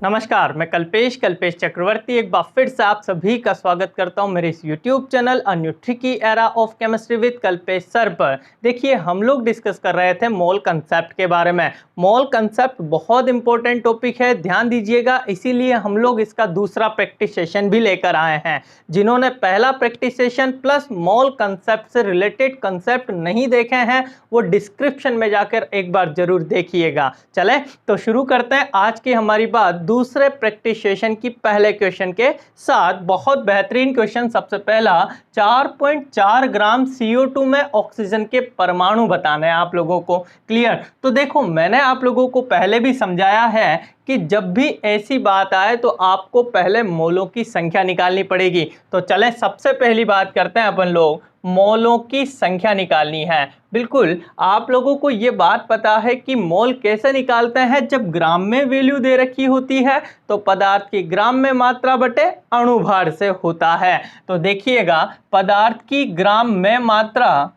नमस्कार, मैं कल्पेश चक्रवर्ती एक बार फिर से आप सभी का स्वागत करता हूं मेरे इस YouTube channel a new tricky era of chemistry with Kalpesh sir पर। देखिए, हम लोग डिस्कस कर रहे थे मोल कंसेप्ट के बारे में। मोल कंसेप्ट बहुत इंपॉर्टेंट टॉपिक है, ध्यान दीजिएगा, इसीलिए हम लोग इसका दूसरा प्रैक्टिस सेशन भी लेकर आए हैं। जिन्होंने पहला प्रैक्टिस सेशन प्लस मोल कंसेप्ट से रिलेटेड कंसेप्ट नहीं देखे हैं वो डिस्क्रिप्शन में जाकर एक बार जरूर देखिएगा। चले तो शुरू करते हैं आज की हमारी बात दूसरे प्रैक्टिस सेशन की पहले क्वेश्चन के साथ। बहुत बेहतरीन क्वेश्चन। सबसे पहला 4.4 ग्राम CO2 में ऑक्सीजन के परमाणु बताने हैं आप लोगों को। क्लियर? तो देखो, मैंने आप लोगों को पहले भी समझाया है कि जब भी ऐसी बात आए तो आपको पहले मोलों की संख्या निकालनी पड़ेगी। तो चलें सबसे पहली बात करते हैं अपन लोग, मोलों की संख्या निकालनी है। बिल्कुल, आप लोगों को ये बात पता है कि मोल कैसे निकालते हैं। जब ग्राम में वैल्यू दे रखी होती है तो पदार्थ की ग्राम में मात्रा बटे अणुभार से होता है। तो देखिएगा, पदार्थ की ग्राम में मात्रा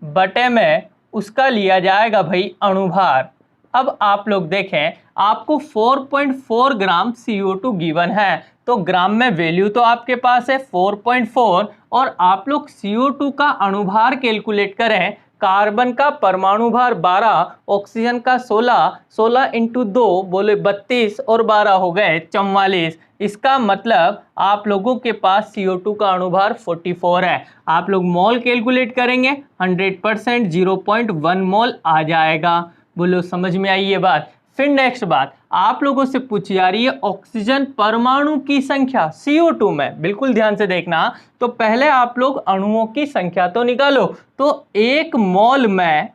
बटे में उसका लिया जाएगा भाई अणुभार। अब आप लोग देखें, आपको 4.4 ग्राम CO2 गिवन है, तो ग्राम में वैल्यू तो आपके पास है 4.4 और आप लोग CO2 का अणुभार कैलकुलेट करें। कार्बन का परमाणु भार 12, ऑक्सीजन का 16, 16 इंटू 2 बोले 32 और 12 हो गए 44। इसका मतलब आप लोगों के पास CO2 का अणुभार 44 है। आप लोग मोल कैलकुलेट करेंगे 100% 0.1 मोल आ जाएगा। बोलो, समझ में आई ये बात? फिर नेक्स्ट बात आप लोगों से पूछी जा रही है ऑक्सीजन परमाणु की संख्या CO2 में। बिल्कुल ध्यान से देखना। तो पहले आप लोग अणुओं की संख्या तो निकालो। तो एक मोल में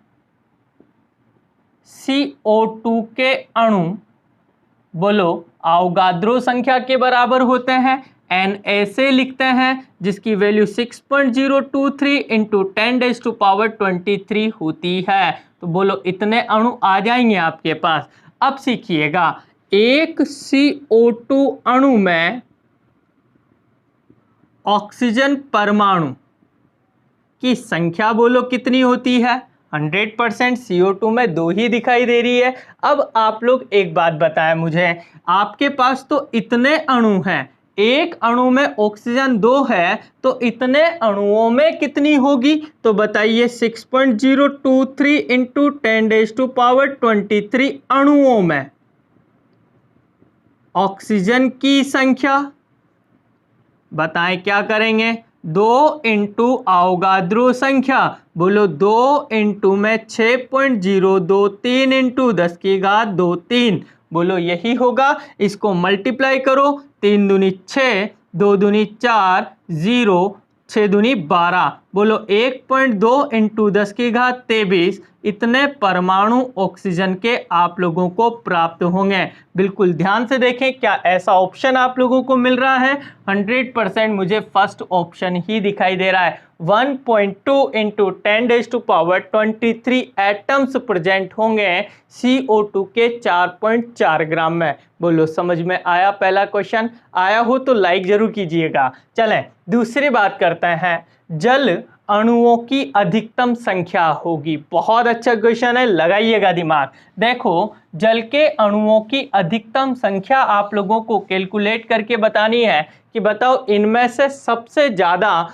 CO2 के अणु बोलो अवोगाद्रो संख्या के बराबर होते हैं। Na लिखते हैं जिसकी वैल्यू 6.023 इंटू 10⁻23 होती है। तो बोलो इतने अणु आ जाएंगे आपके पास। अब सीखिएगा, एक CO2 अणु में ऑक्सीजन परमाणु की संख्या बोलो कितनी होती है। 100% CO2 में 2 ही दिखाई दे रही है। अब आप लोग एक बात बताएं मुझे, आपके पास तो इतने अणु हैं, एक अणु में ऑक्सीजन 2 है, तो इतने अणुओं में कितनी होगी? तो बताइए, 6.023 इंटू 10⁻23 अणुओं में ऑक्सीजन की संख्या बताएं क्या करेंगे? 2 इंटू अवोगाद्रो संख्या। बोलो 2 इंटू में 6.023 इंटू 10⁻23। बोलो यही होगा। इसको मल्टीप्लाई करो, 3 दूनी 6, 2 दूनी 4, 0, 6 दूनी 12। बोलो 1.2 इंटू 10⁻23 इतने परमाणु ऑक्सीजन के आप लोगों को प्राप्त होंगे। बिल्कुल ध्यान से देखें, क्या ऐसा ऑप्शन आप लोगों को मिल रहा है? 100% मुझे फर्स्ट ऑप्शन ही दिखाई दे रहा है। 1.2 इंटू 10⁻23 एटम्स प्रेजेंट होंगे CO2 के 4.4 ग्राम में। बोलो समझ में आया? पहला क्वेश्चन आया हो तो लाइक जरूर कीजिएगा। चलें दूसरी बात करते हैं, जल अणुओं की अधिकतम संख्या होगी। बहुत अच्छा क्वेश्चन है, लगाइएगा दिमाग। देखो, जल के अणुओं की अधिकतम संख्या आप लोगों को कैलकुलेट करके बतानी है कि बताओ इनमें से सबसे ज्यादा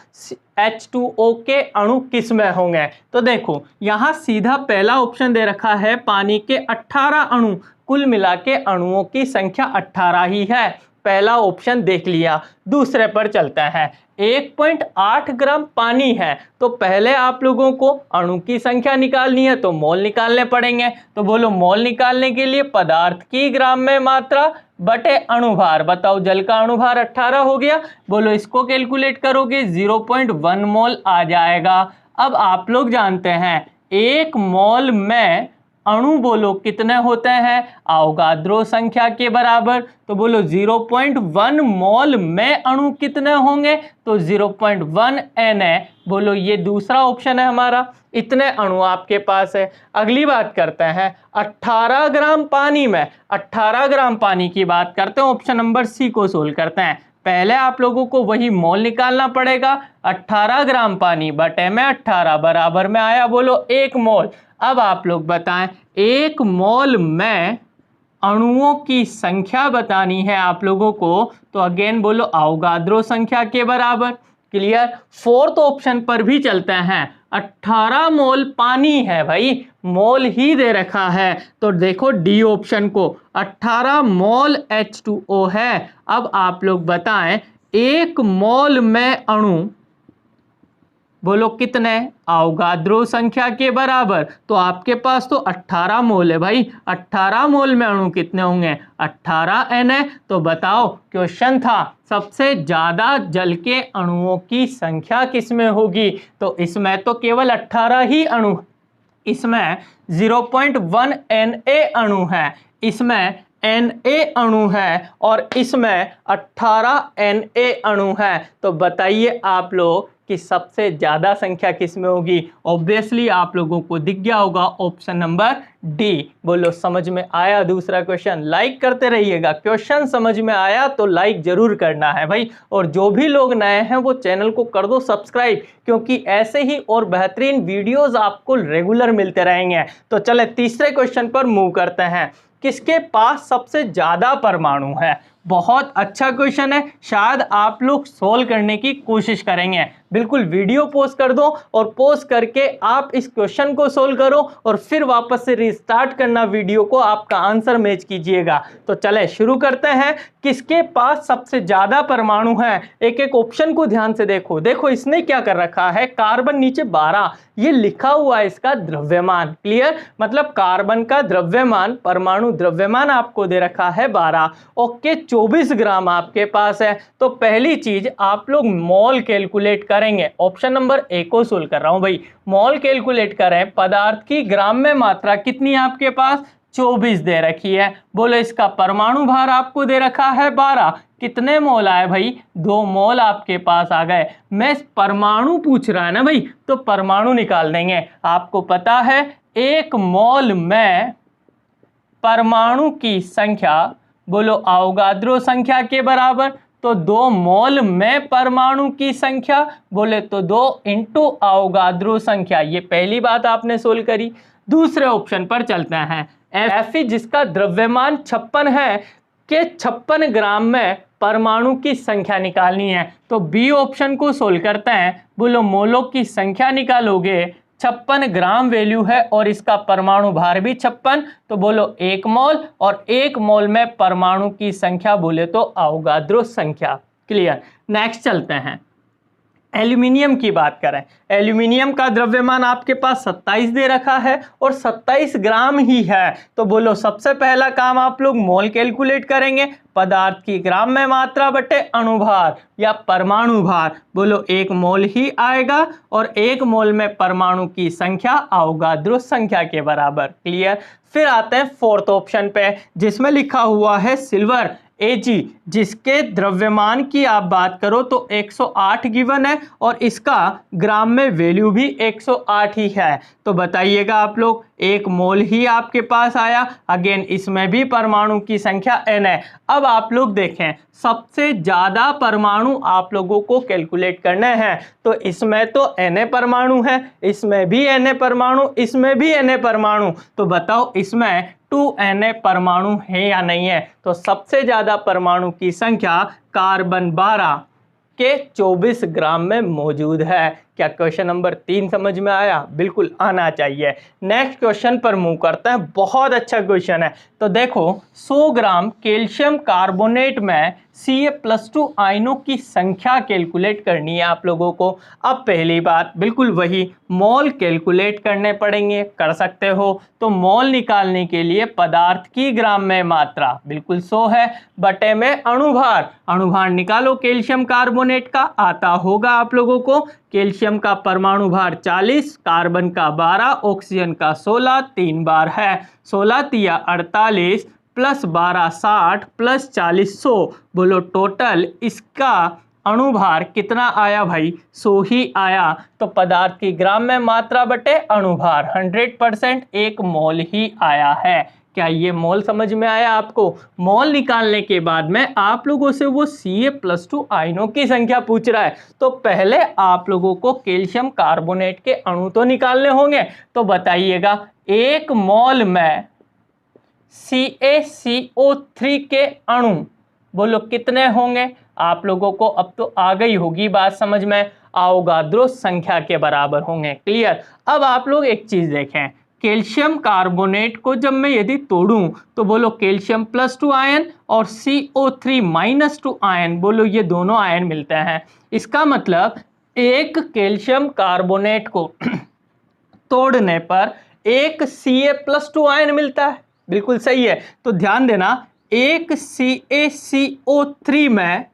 H2O के अणु किस में होंगे। तो देखो, यहाँ सीधा पहला ऑप्शन दे रखा है पानी के 18 अणु, कुल मिला के अणुओं की संख्या 18 ही है। पहला ऑप्शन देख लिया। दूसरे पर चलता है, 1.8 ग्राम पानी है, तो पहले आप लोगों को अणु की संख्या निकालनी है तो मोल निकालने पड़ेंगे। तो बोलो मोल निकालने के लिए पदार्थ की ग्राम में मात्रा बटे अणुभार। बताओ, जल का अणुभार 18 हो गया। बोलो इसको कैलकुलेट करोगे 0.1 मोल आ जाएगा। अब आप लोग जानते हैं एक मोल में अणु बोलो कितने होते हैं? अवोगाद्रो संख्या के बराबर। तो बोलो 0.1 मोल में अणु कितने होंगे? तो 0.1 Na। बोलो ये दूसरा ऑप्शन है हमारा। इतने अणु आपके पास है। अगली बात करते हैं 18 ग्राम पानी में। 18 ग्राम पानी की बात करते हैं, ऑप्शन नंबर सी को सोल्व करते हैं। पहले आप लोगों को वही मोल निकालना पड़ेगा। 18 ग्राम पानी बटे में 18 बराबर में आया बोलो 1 मोल। अब आप लोग बताएं, 1 मोल में अणुओं की संख्या बतानी है आप लोगों को, तो अगेन बोलो अवोगाद्रो संख्या के बराबर। क्लियर। फोर्थ ऑप्शन पर भी चलते हैं। 18 मोल पानी है भाई, मोल ही दे रखा है, तो देखो डी ऑप्शन को, 18 मोल H2O है। अब आप लोग बताएं 1 मोल में अणु बोलो कितने, अवोगाद्रो संख्या के बराबर। तो आपके पास तो 18 मोल है भाई, 18 मोल में अणु कितने होंगे, 18 Na। तो बताओ क्वेश्चन था सबसे ज्यादा जल के अणुओं की संख्या किसमें होगी, तो इसमें तो केवल 18 ही अणु, इसमें 0.1 Na अणु है, इसमें Na अणु है और इसमें 18 Na अणु है। तो बताइए आप लोग कि सबसे ज्यादा संख्या किसमें होगी। ऑब्वियसली आप लोगों को दिख गया होगा ऑप्शन नंबर डी। बोलो समझ में आया दूसरा क्वेश्चन। लाइक करते रहिएगा, क्वेश्चन समझ में आया तो लाइक जरूर करना है भाई। और जो भी लोग नए हैं वो चैनल को कर दो सब्सक्राइब, क्योंकि ऐसे ही और बेहतरीन वीडियोस आपको रेगुलर मिलते रहेंगे। तो चले तीसरे क्वेश्चन पर मूव करते हैं। किसके पास सबसे ज्यादा परमाणु है। बहुत अच्छा क्वेश्चन है, शायद आप लोग सोल्व करने की कोशिश करेंगे। बिल्कुल वीडियो पॉज कर दो और पॉज करके आप इस क्वेश्चन को सोल्व करो और फिर वापस से रिस्टार्ट करना वीडियो को, आपका आंसर मैच कीजिएगा। तो चले शुरू करते हैं। किसके पास सबसे ज्यादा परमाणु है। एक एक ऑप्शन को ध्यान से देखो। देखो इसने क्या कर रखा है, कार्बन नीचे 12 ये लिखा हुआ है इसका द्रव्यमान। क्लियर, मतलब कार्बन का द्रव्यमान, परमाणु द्रव्यमान आपको दे रखा है 12। ओके, 24 ग्राम आपके पास है। तो पहली चीज आप लोग मोल कैलकुलेट करेंगे। ऑप्शन नंबर ए को सोल्व कर रहा हूं भाई। मोल कैलकुलेट करें, पदार्थ की ग्राम में मात्रा कितनी है आपके पास, 24 दे रखी है। बोलो इसका परमाणु भार आपको दे रखा है 12, कितने मोल आए भाई, 2 मोल आपके पास आ गए। मैं परमाणु पूछ रहा है ना भाई, तो परमाणु निकाल देंगे। आपको पता है 1 मोल में परमाणु की संख्या बोलो अवोगाद्रो संख्या के बराबर। तो 2 मोल में परमाणु की संख्या बोले तो 2 इंटू अवोगाद्रो संख्या। ये पहली बात आपने सोल्व करी। दूसरे ऑप्शन पर चलते हैं। Fe जिसका द्रव्यमान 56 है, के 56 ग्राम में परमाणु की संख्या निकालनी है। तो बी ऑप्शन को सोल्व करते हैं। बोलो मोलों की संख्या निकालोगे, 56 ग्राम वैल्यू है और इसका परमाणु भार भी 56। तो बोलो 1 मोल, और 1 मोल में परमाणु की संख्या बोले तो अवोगाद्रो संख्या। क्लियर। नेक्स्ट चलते हैं। एल्यूमिनियम की बात करें। एल्यूमिनियम का द्रव्यमान आपके पास 27 दे रखा है और 27 ग्राम ही है। तो बोलो सबसे पहला काम आप लोग मोल कैलकुलेट करेंगे, पदार्थ की ग्राम में मात्रा बटे अणुभार या परमाणु भार। बोलो 1 मोल ही आएगा और 1 मोल में परमाणु की संख्या अवोगाद्रो संख्या के बराबर। क्लियर। फिर आते हैं फोर्थ ऑप्शन पे, जिसमें लिखा हुआ है सिल्वर Ag, जिसके द्रव्यमान की आप बात करो तो 108 गिवन है और इसका ग्राम में वैल्यू भी 108 ही है। तो बताइएगा आप लोग, 1 मोल ही आपके पास आया। अगेन इसमें भी परमाणु की संख्या n है। अब आप लोग देखें सबसे ज्यादा परमाणु आप लोगों को कैलकुलेट करने हैं। तो इसमें तो Na परमाणु है, इसमें भी Na परमाणु, इसमें भी Na परमाणु। तो बताओ इसमें 2Na परमाणु है या नहीं है। तो सबसे ज्यादा परमाणु की संख्या कार्बन 12 के 24 ग्राम में मौजूद है। क्या क्वेश्चन नंबर 3 समझ में आया? बिल्कुल आना चाहिए। नेक्स्ट क्वेश्चन पर मूव करते हैं। बहुत अच्छा क्वेश्चन है। तो देखो 100 ग्राम कैल्शियम कार्बोनेट में Ca+2 आयनों की संख्या कैलकुलेट करनी है आप लोगों को। अब पहली बात बिल्कुल वही, मोल कैलकुलेट करने पड़ेंगे। कर सकते हो तो मोल निकालने के लिए पदार्थ की ग्राम में मात्रा बिल्कुल 100 है, बटे में अणुभार। अणुभार निकालो कैल्शियम कार्बोनेट का, आता होगा आप लोगों को। कैल्शियम का परमाणु भार 40, कार्बन का 12, ऑक्सीजन का 16, 3 बार है। 16 तिया 48 प्लस 12 60 प्लस 40 100। बोलो टोटल इसका अणुभार कितना आया भाई? 100 ही आया। तो पदार्थ की ग्राम में मात्रा बटे अणुभार 100% 1 मोल ही आया है। क्या ये मोल समझ में आया आपको? मोल निकालने के बाद में आप लोगों से वो Ca+2 आयनों की संख्या पूछ रहा है, तो पहले आप लोगों को कैल्शियम कार्बोनेट के अणु तो निकालने होंगे। तो बताइएगा 1 मोल में CaCO3 के अणु बोलो कितने होंगे? आप लोगों को अब तो आ गई होगी बात समझ में, अवोगाद्रो संख्या के बराबर होंगे। क्लियर? अब आप लोग एक चीज देखें, कैल्शियम कार्बोनेट को जब मैं यदि तोड़ूं तो बोलो कैल्शियम +2 आयन और CO3 -2 आयन, बोलो ये दोनों आयन मिलते हैं। इसका मतलब एक कैल्शियम कार्बोनेट को तोड़ने पर एक Ca+2 आयन मिलता है। बिल्कुल सही है। तो ध्यान देना, एक CaCO3 में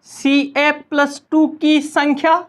Ca+2 की संख्या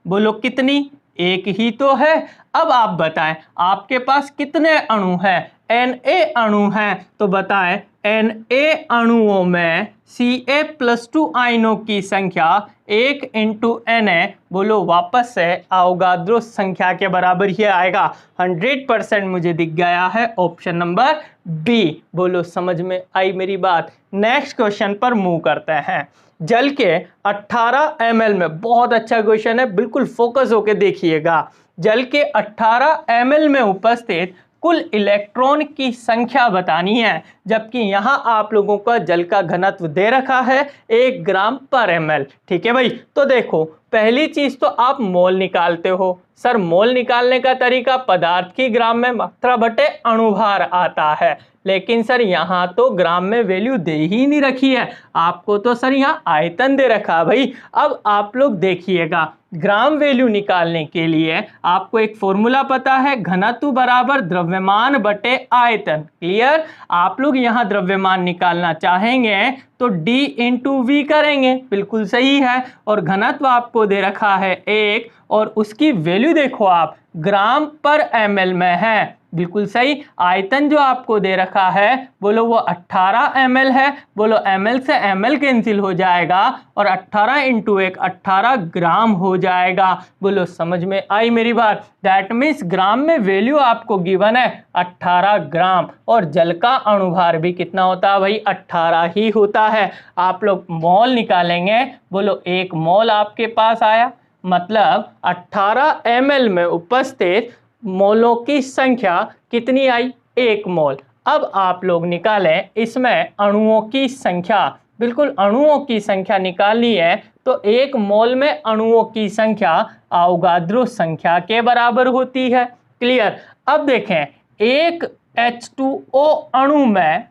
बोलो कितनी? एक ही तो है। अब आप बताएं आपके पास कितने अणु हैं? Na अणु हैं, तो बताएं Na अणुओं में Ca+2 आयनों की संख्या 1 × Na बोलो वापस से अवोगाद्रो संख्या के बराबर ही आएगा। 100% मुझे दिख गया है ऑप्शन नंबर बी। बोलो समझ में आई मेरी बात? नेक्स्ट क्वेश्चन पर मूव करते हैं। जल के 18 ml में, बहुत अच्छा क्वेश्चन है, बिल्कुल फोकस होकर देखिएगा। जल के 18 ml में उपस्थित कुल इलेक्ट्रॉन की संख्या बतानी है, जबकि यहां आप लोगों का जल का घनत्व दे रखा है 1 ग्राम पर ml। ठीक है भाई? तो देखो, पहली चीज तो आप मोल निकालते हो। सर मोल निकालने का तरीका पदार्थ की ग्राम में मात्रा बटे अणुभार आता है, लेकिन सर यहाँ तो ग्राम में वैल्यू दे ही नहीं रखी है, आपको तो सर यहाँ आयतन दे रखा है भाई। अब आप लोग देखिएगा, ग्राम वैल्यू निकालने के लिए आपको एक फॉर्मूला पता है, घनत्व बराबर द्रव्यमान बटे आयतन। क्लियर? आप लोग यहाँ द्रव्यमान निकालना चाहेंगे तो D × V करेंगे, बिल्कुल सही है। और घनत्व आपको दे रखा है 1 और उसकी वैल्यू देखो आप ग्राम पर ml में है, बिल्कुल सही। आयतन जो आपको दे रखा है बोलो वो 18 ml है, बोलो ml से ml कैंसिल हो जाएगा और 18 × 1 18 ग्राम हो जाएगा। बोलो समझ में आई मेरी बात? दैट मीन्स ग्राम में वैल्यू आपको गिवन है 18 ग्राम, और जल का अणुभार भी कितना होता है भाई? 18 ही होता है। आप लोग मोल निकालेंगे, बोलो 1 मोल आपके पास आया, मतलब 18 ml में उपस्थित मोलों की संख्या कितनी आई? 1 मोल। अब आप लोग निकालें इसमें अणुओं की संख्या, बिल्कुल अणुओं की संख्या निकालनी है तो 1 मोल में अणुओं की संख्या अवोगाद्रो संख्या के बराबर होती है। क्लियर? अब देखें, एक H2O अणु में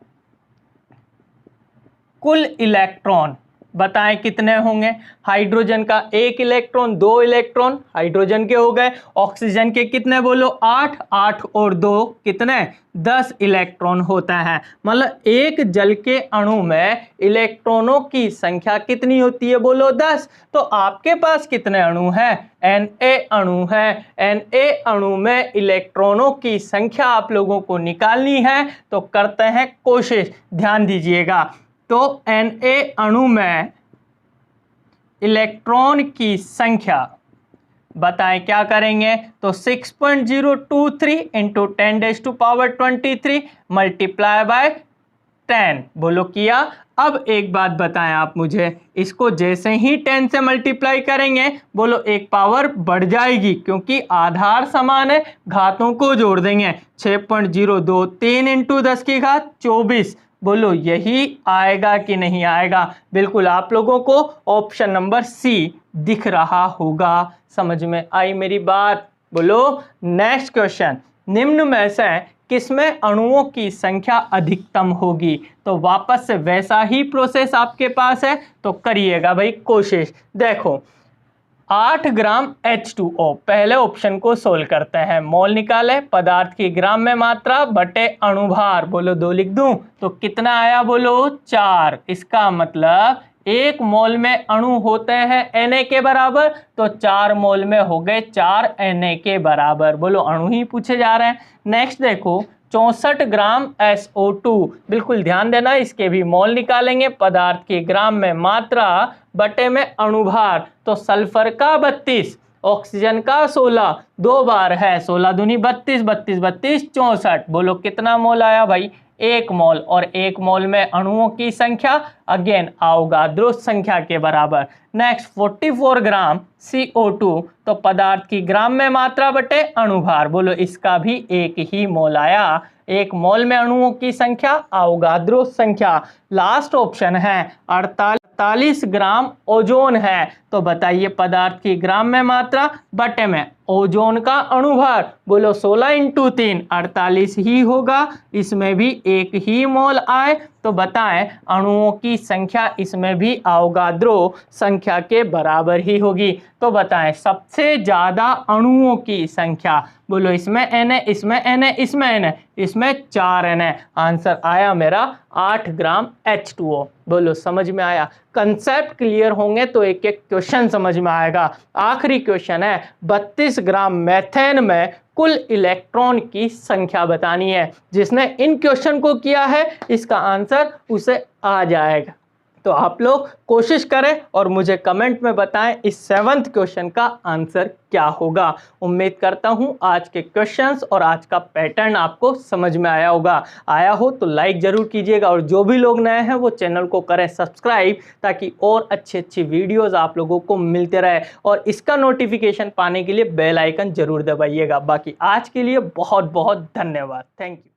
कुल इलेक्ट्रॉन बताएं कितने होंगे? हाइड्रोजन का 1 इलेक्ट्रॉन, 2 इलेक्ट्रॉन हाइड्रोजन के हो गए। ऑक्सीजन के कितने बोलो? 8, 8 और 2 कितने? 10 इलेक्ट्रॉन होता है। मतलब एक जल के अणु में इलेक्ट्रॉनों की संख्या कितनी होती है? बोलो 10। तो आपके पास कितने अणु हैं? Na अणु है। Na अणु में इलेक्ट्रॉनों की संख्या आप लोगों को निकालनी है, तो करते हैं कोशिश, ध्यान दीजिएगा। तो Na अणु में इलेक्ट्रॉन की संख्या बताएं क्या करेंगे? तो 6.023 × 10⁻23 मल्टीप्लाई बाय 10 बोलो किया। अब एक बात बताएं आप मुझे, इसको जैसे ही 10 से मल्टीप्लाई करेंगे बोलो एक पावर बढ़ जाएगी, क्योंकि आधार समान है, घातों को जोड़ देंगे। 6.023 × 10⁻24 बोलो यही आएगा कि नहीं आएगा? बिल्कुल आप लोगों को ऑप्शन नंबर सी दिख रहा होगा। समझ में आई मेरी बात? बोलो नेक्स्ट क्वेश्चन, निम्न में से किसमें अणुओं की संख्या अधिकतम होगी? तो वापस से वैसा ही प्रोसेस आपके पास है, तो करिएगा भाई कोशिश। देखो 8 ग्राम H2O, पहले ऑप्शन को सोल्व करते हैं। मोल निकाले, पदार्थ की ग्राम में मात्रा बटे अणुभार, बोलो 2 लिख दूं तो कितना आया? बोलो 4। इसका मतलब 1 मोल में अणु होते हैं Na के बराबर, तो 4 मोल में हो गए 4 Na के बराबर। बोलो अणु ही पूछे जा रहे हैं। नेक्स्ट देखो 64 ग्राम SO2, बिल्कुल ध्यान देना, इसके भी मोल निकालेंगे, पदार्थ की ग्राम में मात्रा बटे में अणुभार, तो सल्फर का 32, ऑक्सीजन का 16, 2 बार है, 16 दूनी 32, 32 32 64। बोलो कितना मोल आया भाई? 1 मोल, और 1 मोल में अणुओं की संख्या अगेन अवोगाद्रो संख्या के बराबर। नेक्स्ट 44 ग्राम CO2, तो पदार्थ की ग्राम में मात्रा बटे अणुभार, बोलो इसका भी 1 ही मोल आया। 1 मोल में अणुओं की संख्या अवोगाद्रो संख्या। लास्ट ऑप्शन है 48 ग्राम ओजोन है, तो बताइए पदार्थ की ग्राम में मात्रा बटे में ओजोन का अणुभार, बोलो 16 × 3 48 ही होगा, इसमें भी 1 ही मोल आए, तो बताएं अणुओं की संख्या इसमें भी अवोगाद्रो संख्या के बराबर ही होगी। तो बताएं सबसे ज्यादा अणुओं की संख्या, बोलो इसमें n है, इसमें n है, इसमें n है, इसमें 4 n है, आंसर आया मेरा 8 ग्राम H2O। बोलो समझ में आया? कंसेप्ट क्लियर होंगे तो एक एक क्वेश्चन समझ में आएगा। आखिरी क्वेश्चन है 32 ग्राम मेथेन में कुल इलेक्ट्रॉन की संख्या बतानी है। जिसने इन क्वेश्चन को किया है इसका आंसर उसे आ जाएगा। तो आप लोग कोशिश करें और मुझे कमेंट में बताएं इस 7th क्वेश्चन का आंसर क्या होगा। उम्मीद करता हूं आज के क्वेश्चंस और आज का पैटर्न आपको समझ में आया होगा। आया हो तो लाइक जरूर कीजिएगा, और जो भी लोग नए हैं वो चैनल को करें सब्सक्राइब, ताकि और अच्छी वीडियोस आप लोगों को मिलते रहे, और इसका नोटिफिकेशन पाने के लिए बेल आइकन जरूर दबाइएगा। बाकी आज के लिए बहुत बहुत धन्यवाद। Thank you.